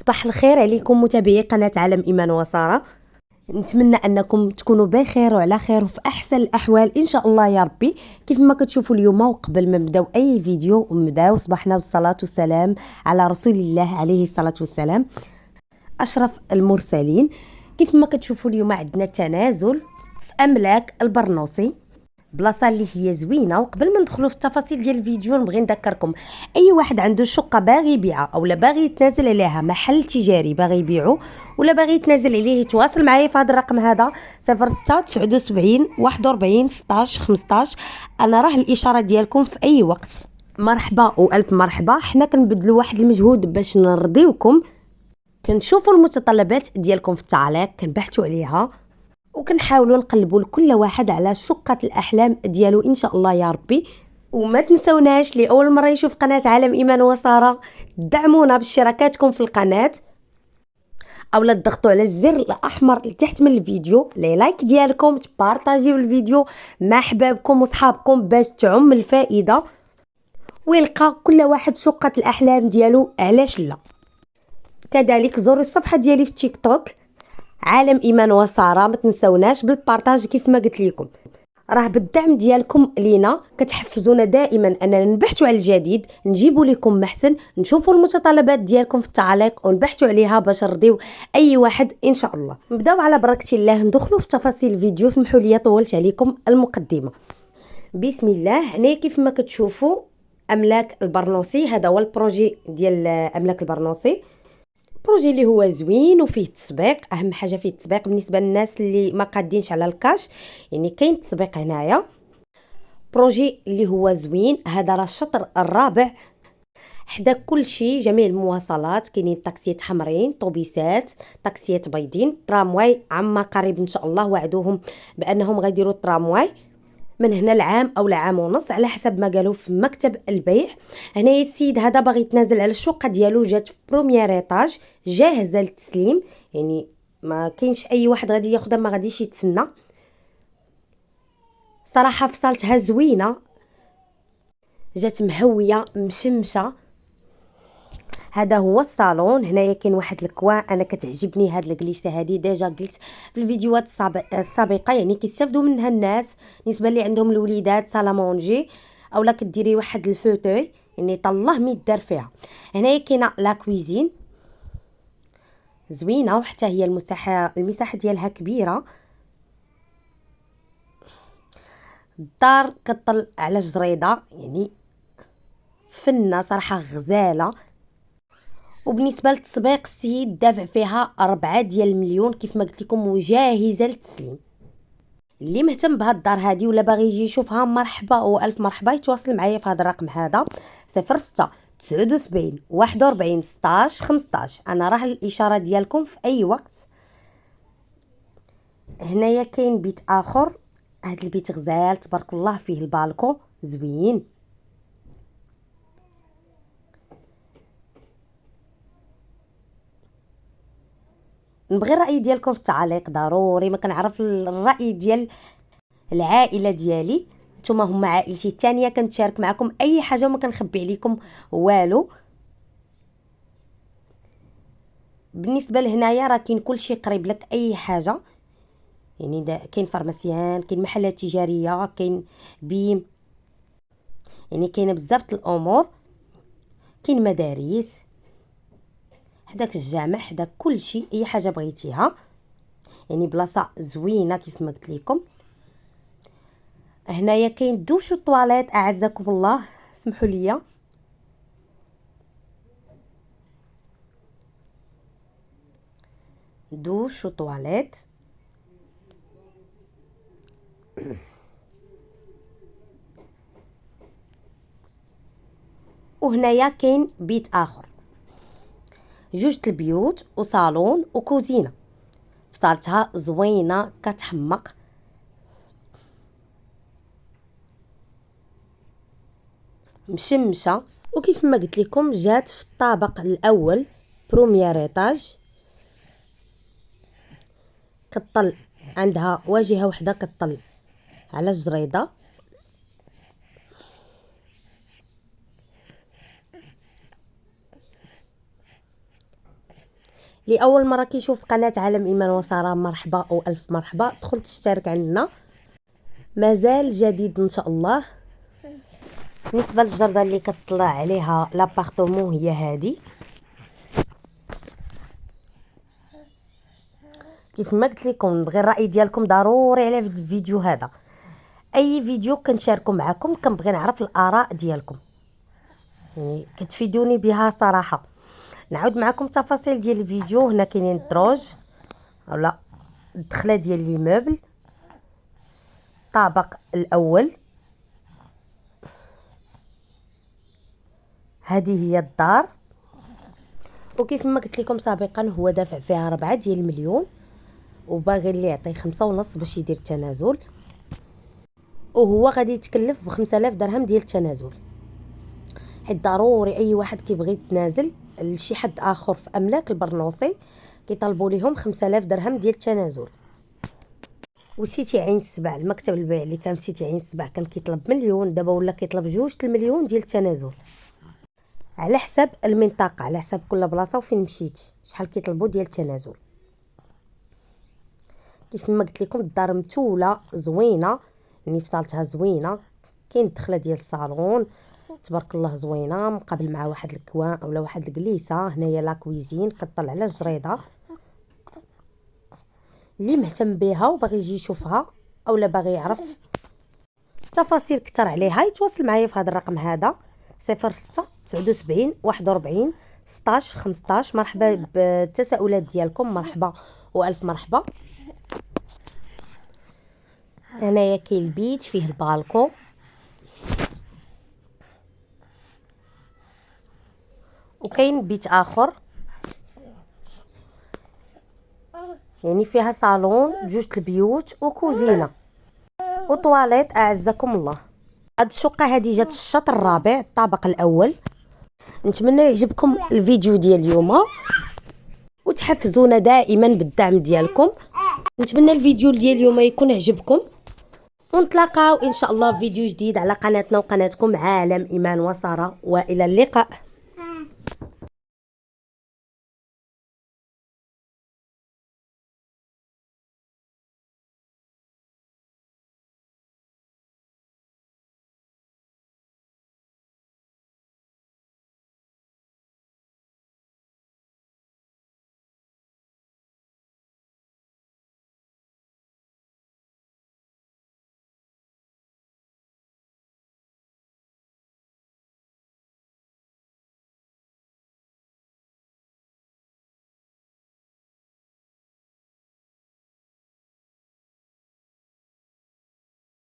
صباح الخير عليكم متابعي قناة عالم إيمان وسارة. نتمنى أنكم تكونوا بخير وعلى خير وفي أحسن الأحوال إن شاء الله يا ربي. كيف ما كتشوفوا اليوم وقبل ما نبداو أي فيديو ونبداو صباحنا بالصلاة والسلام على رسول الله عليه الصلاة والسلام أشرف المرسلين. كيف ما كتشوفوا اليوم عندنا تنازل في أملاك البرنوصي، بلاصه اللي هي زوينه. وقبل ما ندخلوا في التفاصيل ديال الفيديو نبغي نذكركم اي واحد عنده شقه باغي يبيعها اولا باغي يتنازل عليها، محل تجاري باغي يبيعو ولا باغي يتنازل عليه، يتواصل معايا في هذا الرقم هذا 06 79 41 16 15. انا راه الاشاره ديالكم في اي وقت. مرحبا والف مرحبا. حنا كنبذلوا واحد المجهود باش نرضيوكم، كنشوفوا المتطلبات ديالكم في التعليق، كنبحثوا عليها وكنحاولوا نقلبوا لكل واحد على شقة الأحلام ديالو إن شاء الله يا ربي. وما تنسوناش لأول مرة يشوف قناة عالم إيمان وسارة دعمونا باشتراكاتكم في القناة أولا تضغطوا على الزر الأحمر تحت من الفيديو، لايك ديالكم، تبارطاجيو الفيديو مع أحبابكم وصحابكم باش تعم الفائدة ويلقى كل واحد شقة الأحلام ديالو. علاش لا؟ كذلك زوروا الصفحة ديالي في تيك توك عالم ايمان وساره. ما تنسوناش بالبارطاج كيف ما قلت لكم، راه بالدعم ديالكم لينا كتحفزونا دائما اننا نبحثوا على الجديد، نجيبوا لكم محسن، نشوفوا المتطلبات ديالكم في التعليق ونبحثوا عليها باش نرضيو اي واحد ان شاء الله. نبداو على بركه الله ندخلوا في تفاصيل الفيديو. سمحوا لي طولت عليكم المقدمه. بسم الله. هنا كيف ما كتشوفوا املاك البرنوصي، هذا هو البروجي ديال املاك البرنوصي. بروجي اللي هو زوين وفيه تسبيق، اهم حاجه فيه التسبيق بالنسبه للناس اللي ما قادينش على الكاش، يعني كاين تسبيق هنايا. بروجي اللي هو زوين. هذا راه الشطر الرابع، حدا كل شيء جميع المواصلات، كاينين طاكسيات حمرين، طوبيسات، طاكسيات بيضين، ترامواي عما قريب ان شاء الله. وعدوهم بانهم غيديروا الترامواي من هنا العام او العام ونص على حسب ما قالوا في مكتب البيع. هنايا السيد هذا باغي يتنازل على الشقه ديالو، جات في بروميير ايطاج جاهزه للتسليم، يعني ما كاينش اي واحد غادي ياخذها ما غاديش يتسنى. صراحه فصلتها زوينه، جات مهويه مشمشه. هذا هو الصالون. هنايا كاين واحد الكوا، انا كتعجبني هاد الجليسه هذه، ديجا قلت في الفيديوهات السابقه، يعني كيستافدوا منها الناس بالنسبه اللي عندهم الوليدات سالامونجي اولا كديري واحد الفوتوي يعني طالله ما يدار فيها. هنايا كاينه لا كويزين زوينه وحتى هي المساحه ديالها كبيره. الدار كطل على جريده، يعني فنه صراحه غزاله. وبالنسبه للتسبيق السيد دافع فيها 4 ديال المليون كيف ما قلت لكم وجاهزه للتسليم. اللي مهتم بهاد الدار هذه ولا باغي يجي يشوفها مرحبا والف مرحبا، يتواصل معايا في هذا الرقم هذا 06 79 41 16 15. انا راه الاشاره ديالكم في اي وقت. هنايا كاين بيت اخر، هاد البيت غزال تبارك الله، فيه البالكو زوين. نبغي الراي ديالكم في التعليق ضروري، ما كنعرف الراي ديال العائله ديالي، نتوما هما عائلتي الثانيه، كنتشارك معكم اي حاجه وما كنخبي عليكم والو. بالنسبه لهنايا راه كاين كلشي قريب لك اي حاجه، يعني كاين فارماسيان، كاين محلات تجاريه، كاين بيم، يعني كاينه بزاف الامور. كاين مدارس حداك الجامع، حداك كلشي اي حاجه بغيتيها، يعني بلاصه زوينه كيف ما قلت لكم. هنايا كاين دوش والطواليت اعزكم الله، سمحوا لي. دوش وطواليت. وهنايا كاين بيت اخر، جوج البيوت وصالون وكوزينه، فصالتها زوينه كتحمق. مشمشه. وكيف ما قلت لكم جات في الطابق الاول بروميير ايطاج، كطل عندها واجهه وحده كطل على الجريده. لاول مره كيشوف قناه عالم ايمان وساره، مرحبا والف مرحبا، دخل تشترك عندنا، مازال جديد ان شاء الله. بالنسبه للجرده اللي كتطلع عليها لابارتومون هي هذه. كيف ما قلت لكم نبغي الراي ديالكم ضروري على الفيديو هذا. اي فيديو كنشاركو معكم كنبغي نعرف الاراء ديالكم، يعني كتفيدوني بها صراحه. نعاود معكم التفاصيل ديال الفيديو. هنا كاينين الدروج ولا الدخله ديال لي موبل، الطابق الاول، هذه هي الدار. وكيف ما قلت لكم سابقا هو دافع فيها 4 ديال المليون، وباغي اللي يعطي 5.5 باش يدير التنازل، وهو غادي يتكلف ب5000 درهم ديال التنازل، حيت ضروري اي واحد كيبغي يتنازل لشي حد اخر في املاك البرنوصي كيطلبوا لهم 5000 درهم ديال التنازل. وسيتي عين السبع، المكتب البيع اللي كان في سيتي عين السبع كان كيطلب مليون، دابا ولا كيطلب 2 المليون ديال التنازل، على حسب المنطقه، على حسب كل بلاصه وفين مشيتي شحال كيطلبوا ديال التنازل. كيف ما قلت لكم الدار متوله زوينه، يعني فصالتها زوينه، كاين الدخله ديال الصالون تبارك الله زوينه، مقابل مع واحد الكوان اولا واحد الكليسه. هنايا لا كويزين كطلع على الجريده، اللي مهتم بها وباغي يجي يشوفها اولا باغي يعرف تفاصيل كتر عليها يتواصل معايا في هذا الرقم هذا 06 79 41 16 15. مرحبا بالتساؤلات ديالكم، مرحبا والف مرحبا. هنايا كاين البيت فيه البالكو، وكاين بيت اخر يعني فيها صالون، 2 البيوت وكوزينه وطواليت اعزكم الله. هاد الشقه هذه جات في الشطر الرابع الطابق الاول. نتمنى يعجبكم الفيديو ديال اليوم وتحفزونا دائما بالدعم ديالكم. نتمنى الفيديو ديال اليوم يكون عجبكم، ونتلاقاو ان شاء الله في فيديو جديد على قناتنا وقناتكم عالم ايمان وساره، والى اللقاء.